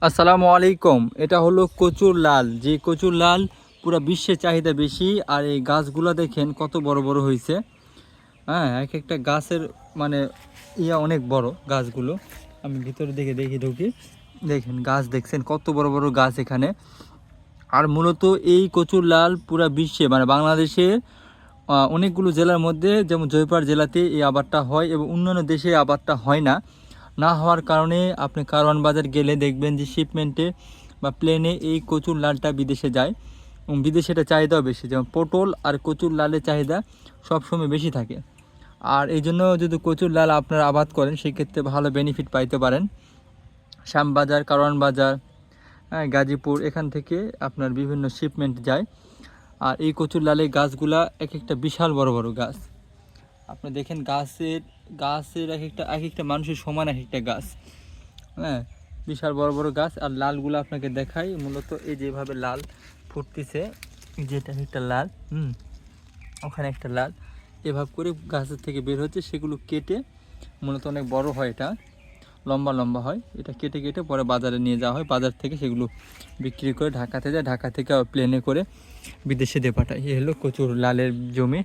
আসসালামু আলাইকুম। এটা হলো কচুর লাল, যে কচুর লাল পুরো বিশ্বে চাহিদা বেশি। আর এই গাছগুলো দেখেন কত বড় বড় হয়েছে। হ্যাঁ, এক একটা গাছের মানে অনেক বড় গাছগুলো। আমি ভিতরে দেখি ঢুকি, দেখেন গাছ দেখছেন কত বড় বড় গাছ এখানে। আর মূলত এই কচুর লাল পুরো বিশ্বে মানে বাংলাদেশে অনেকগুলো জেলার মধ্যে, যেমন জয়পুরহাট জেলাতে এই আবাদটা হয় এবং অন্যান্য দেশে আবাদটা হয় না। না হওয়ার কারণে আপনি কারওয়ান বাজার গেলে দেখবেন যে শিপমেন্টে বা প্লেনে এই কচুর লালটা বিদেশে যায় এবং বিদেশে এটা চাহিদাও বেশি। যেমন পটল আর কচুর লালের চাহিদা সবসময় বেশি থাকে। আর এই জন্য যদি কচুর লাল আপনারা আবাদ করেন সেক্ষেত্রে ভালো বেনিফিট পাইতে পারেন। শ্যামবাজার, কারওয়ান বাজার, হ্যাঁ, গাজীপুর, এখান থেকে আপনার বিভিন্ন শিপমেন্ট যায়। আর এই কচুর লালের গাছগুলা এক একটা বিশাল বড় বড় গাছ। আপনি দেখেন গাছের গাছের এক একটা মানুষের সমান এক একটা গাছ। হ্যাঁ, বিশাল বড় বড় গাছ। আর লালগুলো আপনাকে দেখাই, মূলত এই যেভাবে লাল ফুটতেছে, যেটা একটা লাল, ওখানে একটা লাল, এভাবে করে গাছের থেকে বের হচ্ছে। সেগুলো কেটে মূলত অনেক বড় হয়, এটা লম্বা লম্বা হয়। এটা কেটে কেটে পরে বাজারে নিয়ে যাওয়া হয়। বাজার থেকে সেগুলো বিক্রি করে ঢাকাতে যায়, ঢাকা থেকে প্লেনে করে বিদেশে দিয়ে পাঠায়। এই হলো কচুর লালের জমি।